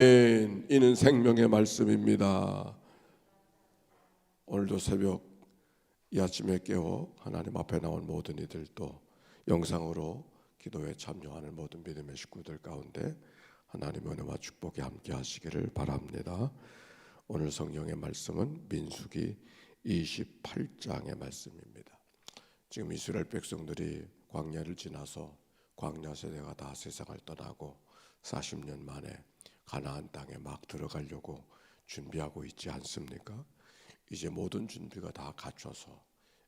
이는 생명의 말씀입니다. 오늘도 새벽 이 아침에 깨어 하나님 앞에 나온 모든 이들도 영상으로 기도에 참여하는 모든 믿음의 식구들 가운데 하나님의 은혜와 축복이 함께 하시기를 바랍니다. 오늘 성경의 말씀은 민수기 28장의 말씀입니다. 지금 이스라엘 백성들이 광야를 지나서 광야 세대가 다 세상을 떠나고 40년 만에 가나안 땅에 막 들어가려고 준비하고 있지 않습니까? 이제 모든 준비가 다 갖춰서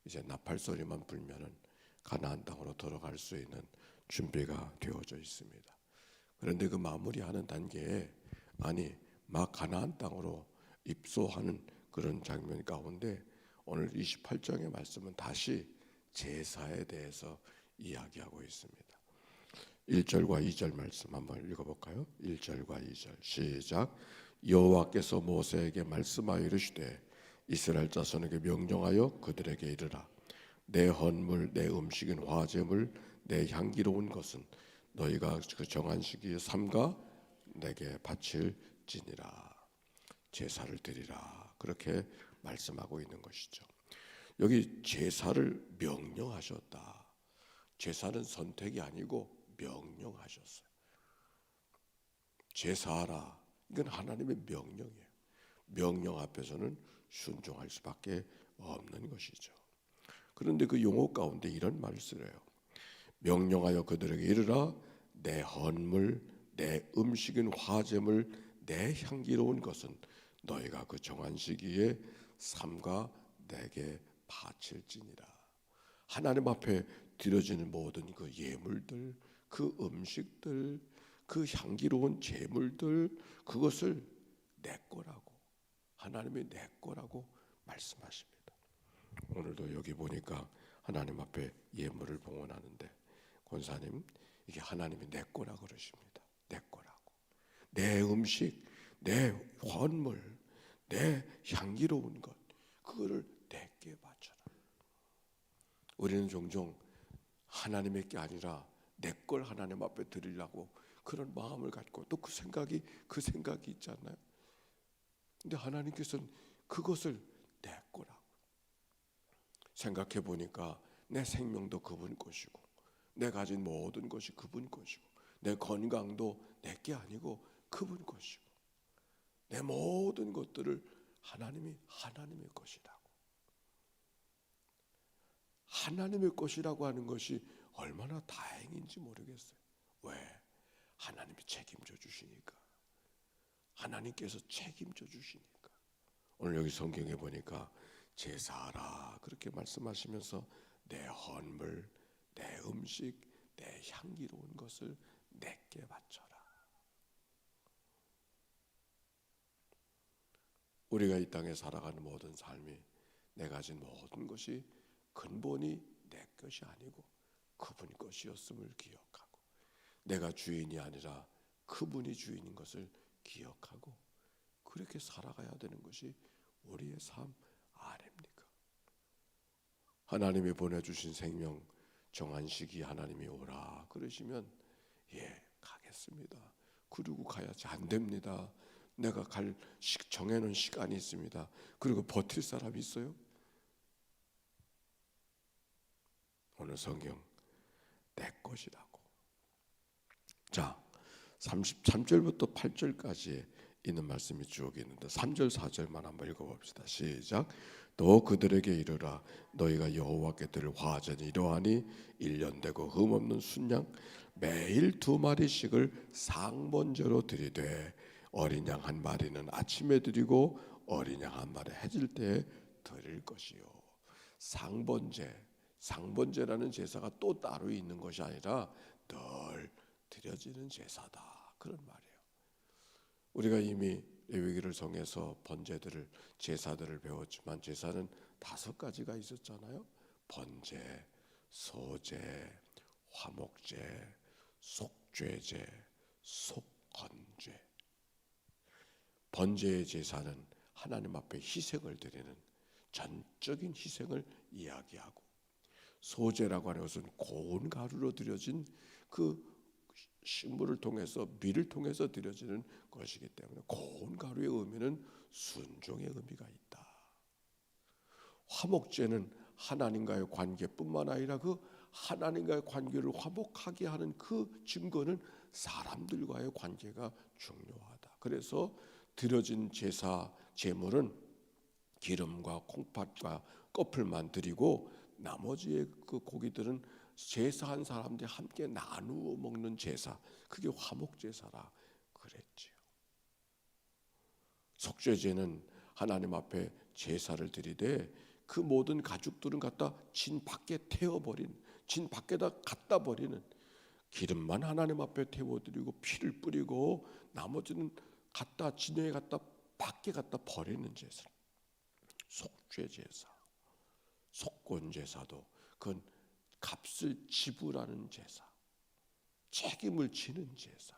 이제 나팔 소리만 불면은 가나안 땅으로 들어갈 수 있는 준비가 되어져 있습니다. 그런데 그 마무리하는 단계에 막 가나안 땅으로 입소하는 그런 장면 가운데 오늘 28장의 말씀은 다시 제사에 대해서 이야기하고 있습니다. 1절과 2절 말씀 한번 읽어볼까요? 1절과 2절 시작. 여호와께서 모세에게 말씀하여 이르시되 이스라엘 자손에게 명령하여 그들에게 이르라. 내 헌물 내 음식인 화제물 내 향기로운 것은 너희가 그 정한 시기에 삼가 내게 바칠지니라. 제사를 드리라. 그렇게 말씀하고 있는 것이죠. 여기 제사를 명령하셨다. 제사는 선택이 아니고 명령하셨어요. 제사하라. 이건 하나님의 명령이에요. 명령 앞에서는 순종할 수밖에 없는 것이죠. 그런데 그 용어 가운데 이런 말을 쓰래요. 명령하여 그들에게 이르라. 내 헌물 내 음식인 화제물 내 향기로운 것은 너희가 그 정한 시기에 삼가 내게 바칠지니라. 하나님 앞에 드려지는 모든 그 예물들, 그 음식들, 그 향기로운 제물들, 그것을 내 거라고, 하나님이 내 거라고 말씀하십니다. 오늘도 여기 보니까 하나님 앞에 예물을 봉헌하는데 권사님, 이게 하나님이 내 거라 그러십니다. 내 거라고. 내 음식, 내 헌물, 내 향기로운 것, 그거를 내게 바쳐라. 우리는 종종 하나님의 게 아니라 내 걸 하나님 앞에 드리려고 그런 마음을 갖고 또 그 생각이 있지 않나요? 근데 하나님께서는 그것을 내 거라고. 생각해 보니까 내 생명도 그분 것이고 내 가진 모든 것이 그분 것이고 내 건강도 내 게 아니고 그분 것이고 내 모든 것들을 하나님이 하나님의 것이라고. 하나님의 것이라고 하는 것이 얼마나 다행인지 모르겠어요. 왜? 하나님이 책임져 주시니까. 하나님께서 책임져 주시니까. 오늘 여기 성경에 보니까 제사하라 그렇게 말씀하시면서 내 헌물, 내 음식, 내 향기로운 것을 내게 바쳐라. 우리가 이 땅에 살아가는 모든 삶이 내 가진 모든 것이 근본이 내 것이 아니고 그분 것이었음을 기억하고 내가 주인이 아니라 그분이 주인인 것을 기억하고 그렇게 살아가야 되는 것이 우리의 삶 아닙니까? 하나님이 보내주신 생명 정한 시기 하나님이 오라 그러시면 가겠습니다. 그리고 가야지. 안 됩니다. 내가 정해놓은 시간이 있습니다. 그리고 버틸 사람이 있어요? 오늘 성경 내 것이라고. 자, 33절부터 8절까지 있는 말씀이 쭉 있는데 3절 4절만 한번 읽어봅시다. 시작. 또 그들에게 이르라. 너희가 여호와께 드릴 화제는 이러하니 1년 되고 흠없는 순양 매일 2마리씩을 상번제로 드리되 어린 양 한 마리는 아침에 드리고 어린 양 한 마리 해질 때에 드릴 것이요. 상번제라는 제사가 또 따로 있는 것이 아니라 늘 드려지는 제사다. 그런 말이에요. 우리가 이미 레위기를 통해서 제사들을 배웠지만 제사는 5가지가 있었잖아요. 번제, 소제, 화목제, 속죄제, 속건제. 번제의 제사는 하나님 앞에 희생을 드리는 전적인 희생을 이야기하고, 소제라고 하는 것은 고운 가루로 드려진 그 식물을 통해서 밀을 통해서 드려지는 것이기 때문에 고운 가루의 의미는 순종의 의미가 있다. 화목제는 하나님과의 관계뿐만 아니라 그 하나님과의 관계를 화목하게 하는 그 증거는 사람들과의 관계가 중요하다. 그래서 드려진 제사 제물은 기름과 콩팥과 껍질만 드리고 나머지의 그 고기들은 제사한 사람들이 함께 나누어 먹는 제사, 그게 화목제사라 그랬지요. 속죄제는 하나님 앞에 제사를 드리되 그 모든 가죽들은 갖다 진 밖에 태워버린, 진 밖에다 갖다 버리는, 기름만 하나님 앞에 태워드리고 피를 뿌리고 나머지는 갖다 진영에 갖다 밖에 갖다 버리는 제사, 속죄제사. 속건제사도 그건 값을 지불하는 제사, 책임을 지는 제사.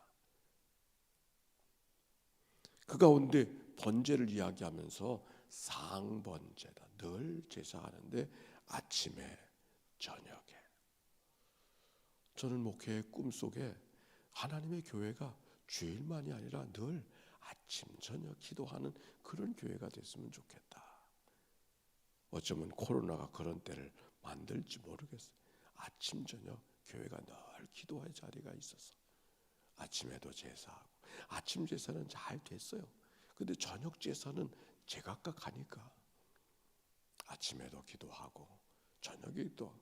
그 가운데 번제를 이야기하면서 상번제다. 늘 제사하는데 아침에 저녁에. 저는 목회의 꿈속에 하나님의 교회가 주일만이 아니라 늘 아침 저녁 기도하는 그런 교회가 됐으면 좋겠다. 어쩌면 코로나가 그런 때를 만들지 모르겠어요. 아침 저녁 교회가 늘 기도할 자리가 있어서 아침에도 제사하고, 아침 제사는 잘 됐어요. 근데 저녁 제사는 제각각 하니까 아침에도 기도하고 저녁에 또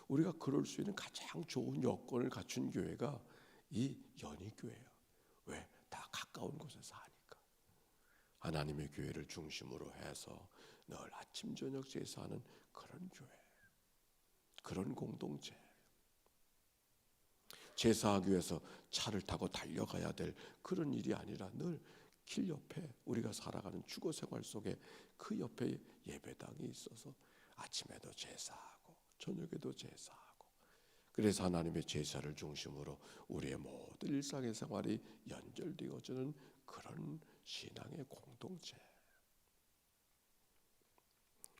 우리가 그럴 수 있는 가장 좋은 여건을 갖춘 교회가 이 연희교회예요. 왜? 다 가까운 곳에서 하니까. 하나님의 교회를 중심으로 해서 늘 아침 저녁 제사하는 그런 교회, 그런 공동체. 제사하기 위해서 차를 타고 달려가야 될 그런 일이 아니라 늘 길 옆에 우리가 살아가는 주거 생활 속에 그 옆에 예배당이 있어서 아침에도 제사하고 저녁에도 제사하고, 그래서 하나님의 제사를 중심으로 우리의 모든 일상의 생활이 연결되어지는 그런 신앙의 공동체.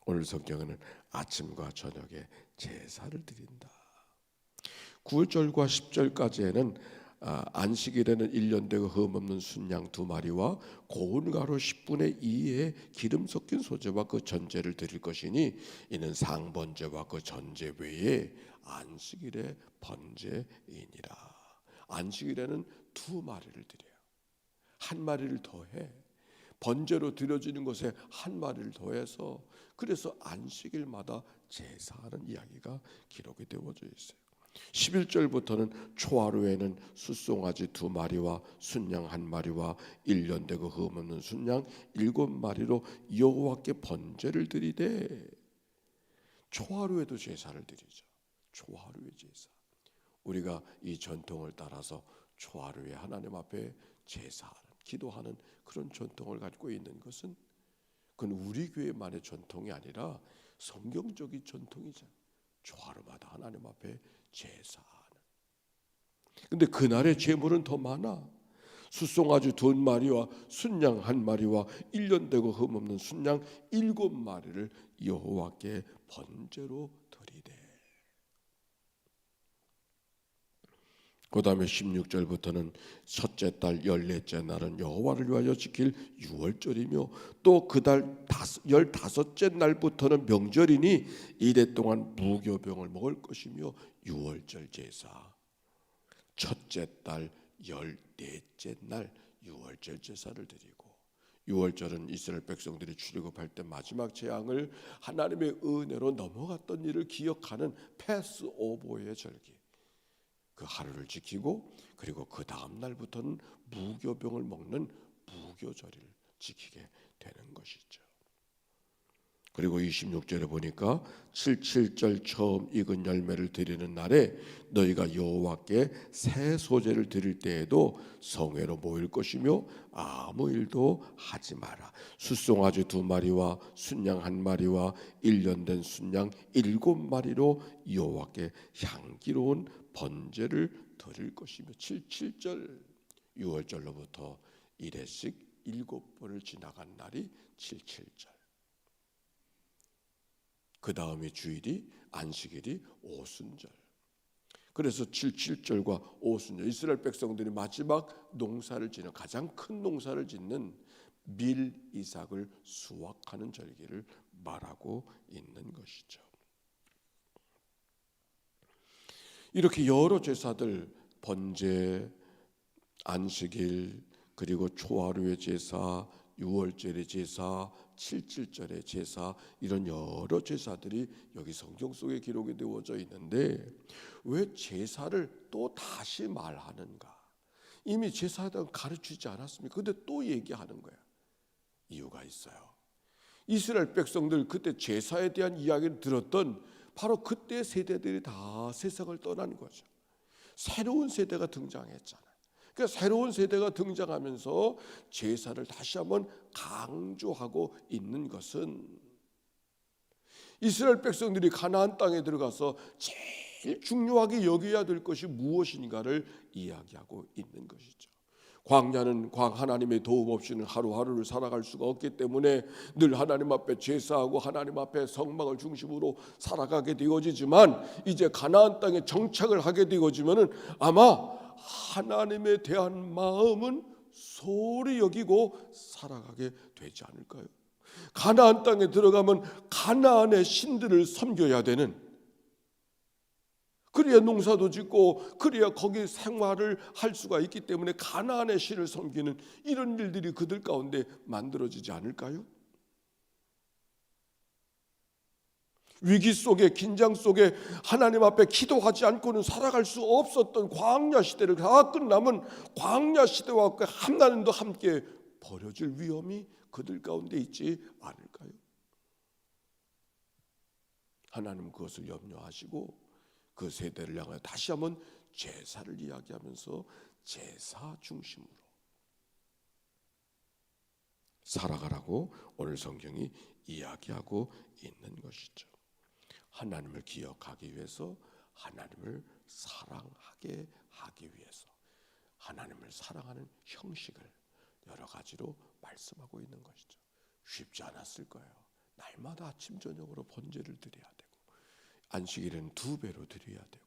오늘 성경에는 아침과 저녁에 제사를 드린다. 9절과 10절까지에는 안식일에는 1년 되고 흠없는 순양 2마리와 고운 가루 10분의 2의 기름 섞인 소재와 그 전제를 드릴 것이니 이는 상번제와 그 전제 외에 안식일의 번제이니라. 안식일에는 2마리를 드려요. 1마리를 더해. 번제로 드려지는 것에 1마리를 더해서, 그래서 안식일마다 제사하는 이야기가 기록이 되어져 있어요. 11절부터는 초하루에는 숫송아지 2마리와 순양 1마리와 1년 되고 흠없는 순양 7마리로 여호와께 번제를 드리되, 초하루에도 제사를 드리죠. 초하루의 제사. 우리가 이 전통을 따라서 초하루에 하나님 앞에 제사하는, 기도하는 그런 전통을 갖고 있는 것은 그건 우리 교회만의 전통이 아니라 성경적인 전통이잖아요. 초하루마다 하나님 앞에 제사하는. 근데 그날의 제물은 더 많아. 숫송아지 2마리와 순양 1마리와 1년 되고 흠없는 순양 7마리를 여호와께 번제로 드리되. 그 다음에 16절부터는 첫째 달 14째 날은 여호와를 위하여 지킬 유월절이며 또 그 달 15째 날부터는 명절이니 이래 동안 무교병을 먹을 것이며 유월절 제사. 첫째 달 14째 날 유월절 제사를 드리고, 유월절은 이스라엘 백성들이 출애굽할 때 마지막 재앙을 하나님의 은혜로 넘어갔던 일을 기억하는 패스오버의 절기. 그 하루를 지키고, 그리고 그 다음 날부터는 무교병을 먹는 무교절을 지키게 되는 것이죠. 그리고 26절에 보니까 77절 처음 익은 열매를 드리는 날에 너희가 여호와께 새 소재를 드릴 때에도 성회로 모일 것이며 아무 일도 하지 마라. 숫송아지 2마리와 순양 1마리와 1년 된 순양 7마리로 여호와께 향기로운 번제를 드릴 것이며, 77절 6월절로부터 1회씩 7번을 지나간 날이 77절. 그 다음에 주일이 안식일이 오순절. 그래서 7절과 5순절 이스라엘 백성들이 마지막 농사를 짓는 가장 큰 농사를 짓는 밀 이삭을 수확하는 절기를 말하고 있는 것이죠. 이렇게 여러 제사들 번제, 안식일, 그리고 초하루의 제사, 유월절의 제사, 칠칠절의 제사 이런 여러 제사들이 여기 성경 속에 기록이 되어져 있는데 왜 제사를 또 다시 말하는가? 이미 제사에 대한 가르치지 않았습니까? 근데 또 얘기하는 거야. 이유가 있어요. 이스라엘 백성들 그때 제사에 대한 이야기를 들었던 바로 그때 세대들이 다 세상을 떠난 거죠. 새로운 세대가 등장했잖아요. 그러니까 새로운 세대가 등장하면서 제사를 다시 한번 강조하고 있는 것은 이스라엘 백성들이 가나안 땅에 들어가서 제일 중요하게 여겨야 될 것이 무엇인가를 이야기하고 있는 것이죠. 광야는 하나님의 도움 없이는 하루하루를 살아갈 수가 없기 때문에 늘 하나님 앞에 제사하고 하나님 앞에 성막을 중심으로 살아가게 되어지지만 이제 가나안 땅에 정착을 하게 되어지면은 아마 하나님에 대한 마음은 소홀히 여기고 살아가게 되지 않을까요? 가나안 땅에 들어가면 가나안의 신들을 섬겨야 되는, 그래야 농사도 짓고 그래야 거기 생활을 할 수가 있기 때문에 가나안의 신을 섬기는 이런 일들이 그들 가운데 만들어지지 않을까요? 위기 속에 긴장 속에 하나님 앞에 기도하지 않고는 살아갈 수 없었던 광야 시대를 다 끝나면 광야 시대와 하나님도 함께 버려질 위험이 그들 가운데 있지 않을까요? 하나님 그것을 염려하시고 그 세대를 향하여 다시 한번 제사를 이야기하면서 제사 중심으로 살아가라고 오늘 성경이 이야기하고 있는 것이죠. 하나님을 기억하기 위해서, 하나님을 사랑하게 하기 위해서 하나님을 사랑하는 형식을 여러 가지로 말씀하고 있는 것이죠. 쉽지 않았을 거예요. 날마다 아침 저녁으로 번제를 드려야 되고 안식일에는 2배로 드려야 되고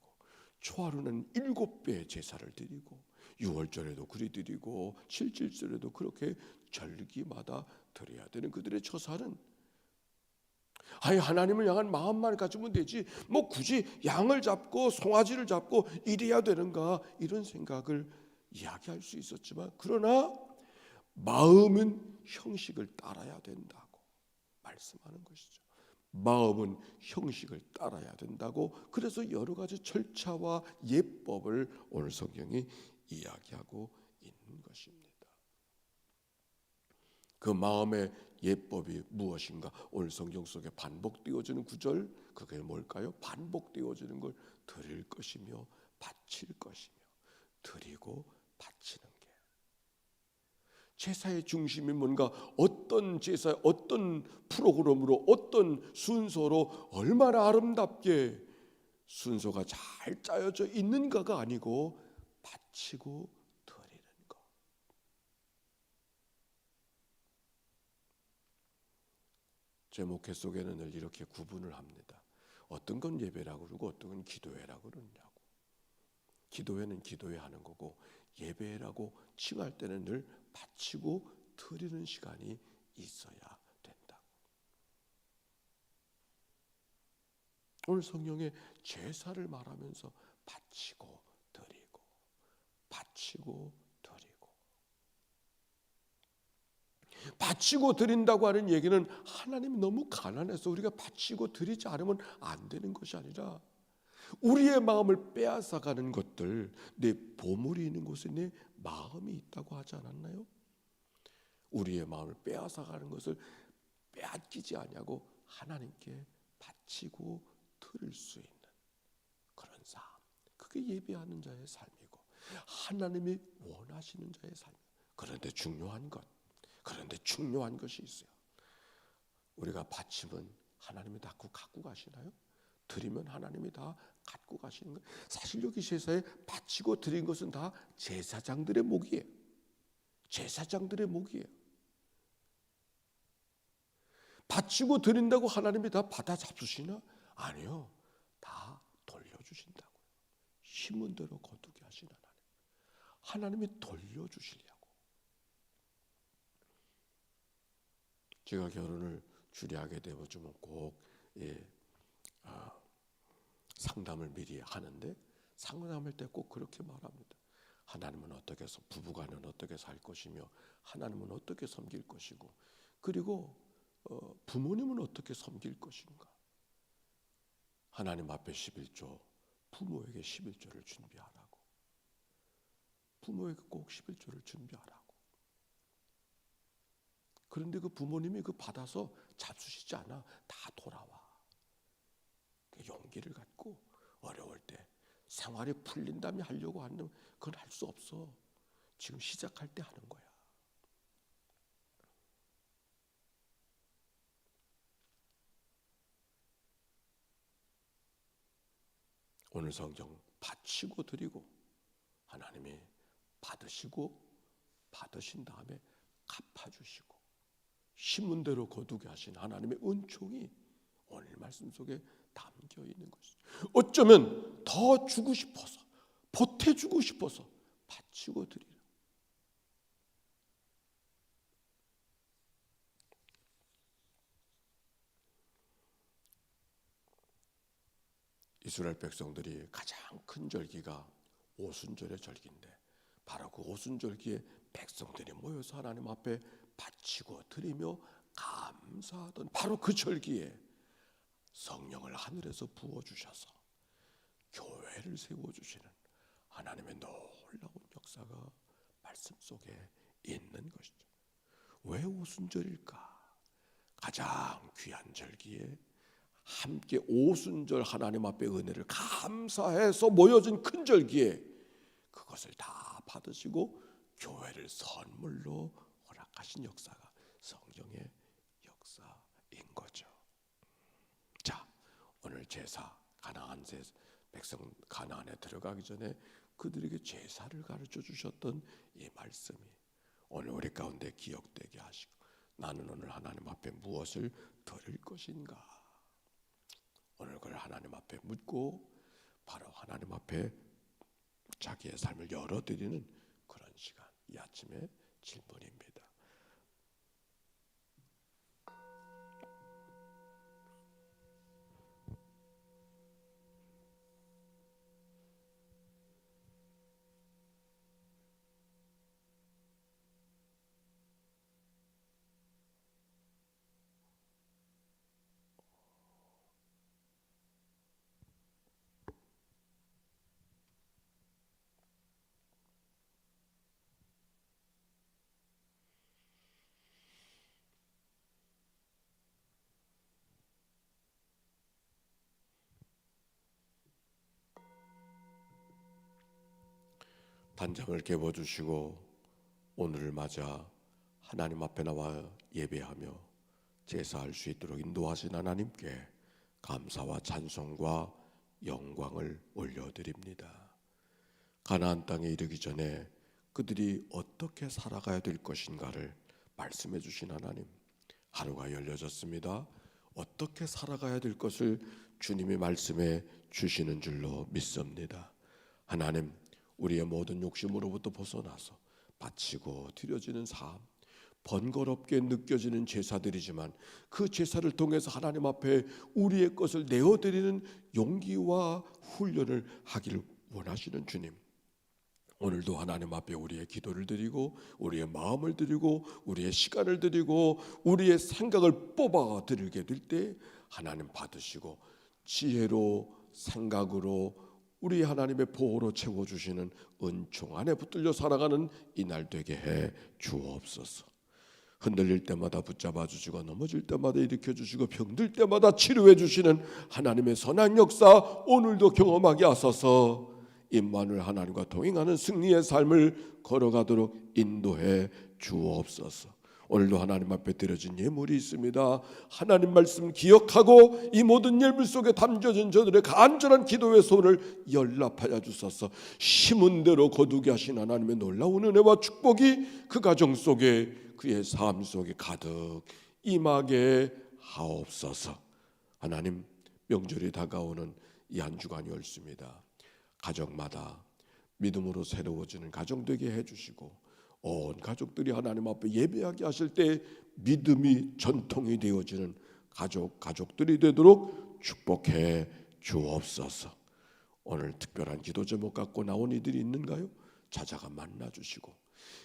초하루는 7배의 제사를 드리고 유월절에도 그리 드리고 칠칠절에도 그렇게 절기마다 드려야 되는 그들의 처사는 아예 하나님을 향한 마음만 가지면 되지 뭐 굳이 양을 잡고 송아지를 잡고 이래야 되는가 이런 생각을 이야기할 수 있었지만 그러나 마음은 형식을 따라야 된다고 말씀하는 것이죠. 마음은 형식을 따라야 된다고 그래서 여러 가지 절차와 예법을 오늘 성경이 이야기하고 있는 것입니다. 그 마음의 예법이 무엇인가? 오늘 성경 속에 반복되어지는 구절 그게 뭘까요? 반복되어지는 걸 드릴 것이며 바칠 것이며 드리고 바치는 게 제사의 중심이 뭔가 어떤 제사 어떤 프로그램으로 어떤 순서로 얼마나 아름답게 순서가 잘 짜여져 있는가가 아니고 바치고 드리는 것. 제 목회 속에는 늘 이렇게 구분을 합니다. 어떤 건 예배라고 그러고 어떤 건 기도회라고 그러냐고. 기도회는 기도회 하는 거고 예배라고 칭할 때는 늘 바치고 드리는 시간이 있어야 된다고. 오늘 성경에 제사를 말하면서 바치고 드리고 바치고 드리고 바치고 드린다고 하는 얘기는 하나님이 너무 가난해서 우리가 바치고 드리지 않으면 안 되는 것이 아니라 우리의 마음을 빼앗아가는 것들, 내 보물이 있는 곳에 내 마음이 있다고 하지 않았나요? 우리의 마음을 빼앗아가는 것을 빼앗기지 아니하고 하나님께 바치고 드릴 수 있는 그런 삶, 그게 예배하는 자의 삶이고 하나님이 원하시는 자의 삶. 그런데 중요한 것이 있어요. 우리가 바치면 하나님이 다 갖고 가시나요? 드리면 하나님이 다 갖고 가시는 거예요. 사실 여기 제사에 바치고 드린 것은 다 제사장들의 몫이에요. 제사장들의 몫이에요. 바치고 드린다고 하나님이 다 받아 잡수시나? 아니요. 다 돌려주신다고요. 심은 대로 거두게 하신 하나님이 돌려주시려고. 제가 결혼을 주례하게 되면 꼭 상담을 미리 하는데, 상담할 때 꼭 그렇게 말합니다. 하나님은 어떻게 해서 부부간은 어떻게 살 것이며, 하나님은 어떻게 섬길 것이고, 그리고 부모님은 어떻게 섬길 것인가. 하나님 앞에 11조, 부모에게 11조를 준비하라고. 부모에게 꼭 11조를 준비하라고. 그런데 그 부모님이 그 받아서 잡수시지 않아. 다 돌아와. 용기를 갖고 어려울 때 생활이 풀린다면 하려고 하는, 그건 할 수 없어. 지금 시작할 때 하는 거야. 오늘 성경 바치고 드리고 하나님이 받으시고 받으신 다음에 갚아주시고 심은 대로 거두게 하신 하나님의 은총이 오늘 말씀 속에 담겨 있는 것이죠. 어쩌면 더 주고 싶어서, 보태주고 싶어서 바치고 드리라. 이스라엘 백성들이 가장 큰 절기가 오순절의 절기인데, 바로 그 오순절기에 백성들이 모여서 하나님 앞에 바치고 드리며 감사하던 바로 그 절기에 성령을 하늘에서 부어주셔서 교회를 세워주시는 하나님의 놀라운 역사가 말씀 속에 있는 것이죠. 왜 오순절일까? 가장 귀한 절기에 함께 오순절 하나님 앞에 은혜를 감사해서 모여진 큰 절기에 그것을 다 받으시고 교회를 선물로 허락하신 역사가 성경의 역사인 거죠. 자, 오늘 제사, 가나안 백성 가나안에 들어가기 전에 그들에게 제사를 가르쳐 주셨던 이 말씀이 오늘 우리 가운데 기억되게 하시고, 나는 오늘 하나님 앞에 무엇을 드릴 것인가? 오늘 그걸 하나님 앞에 묻고 바로 하나님 앞에 자기의 삶을 열어드리는 그런 시간, 이 아침의 질문입니다. 단장을 깨워주시고 오늘을 맞아 하나님 앞에 나와 예배하며 제사할 수 있도록 인도하신 하나님께 감사와 찬송과 영광을 올려드립니다. 가나안 땅에 이르기 전에 그들이 어떻게 살아가야 될 것인가를 말씀해 주신 하나님, 하루가 열려졌습니다. 어떻게 살아가야 될 것을 주님의 말씀에 주시는 줄로 믿습니다. 하나님, 우리의 모든 욕심으로부터 벗어나서 바치고 드려지는 삶, 번거롭게 느껴지는 제사들이지만 그 제사를 통해서 하나님 앞에 우리의 것을 내어드리는 용기와 훈련을 하기를 원하시는 주님, 오늘도 하나님 앞에 우리의 기도를 드리고 우리의 마음을 드리고 우리의 시간을 드리고 우리의 생각을 뽑아 드리게 될 때 하나님 받으시고 지혜로 생각으로 우리 하나님의 보호로 채워주시는 은총 안에 붙들려 살아가는 이날 되게 해 주옵소서. 흔들릴 때마다 붙잡아 주시고 넘어질 때마다 일으켜 주시고 병들 때마다 치료해 주시는 하나님의 선한 역사 오늘도 경험하게 하소서. 임마누엘 하나님과 동행하는 승리의 삶을 걸어가도록 인도해 주옵소서. 오늘도 하나님 앞에 드려진 예물이 있습니다. 하나님 말씀 기억하고 이 모든 예물 속에 담겨진 저들의 간절한 기도의 손을 연락하여 주소서. 심은 대로 거두게 하신 하나님의 놀라운 은혜와 축복이 그 가정 속에 그의 삶 속에 가득 임하게 하옵소서. 하나님, 명절이 다가오는 이 한 주간이 옳습니다. 가정마다 믿음으로 새로워지는 가정 되게 해주시고 온 가족들이 하나님 앞에 예배하게 하실 때 믿음이 전통이 되어지는 가족들이 되도록 축복해 주옵소서. 오늘 특별한 기도 제목 갖고 나온 이들이 있는가요? 찾아가 만나주시고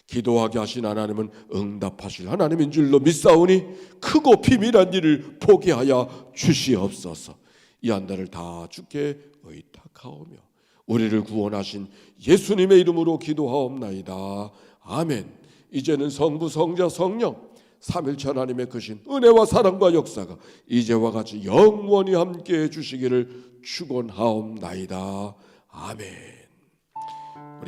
기도하게 하신 하나님은 응답하실 하나님인 줄로 믿사오니 크고 비밀한 일을 보게 하여 주시옵소서. 이 한 달을 다 주께 의탁하오며 우리를 구원하신 예수님의 이름으로 기도하옵나이다. 아멘. 이제는 성부 성자 성령 삼일체 하나님의 크신 은혜와 사랑과 역사가 이제와 같이 영원히 함께해 주시기를 축원하옵나이다. 아멘.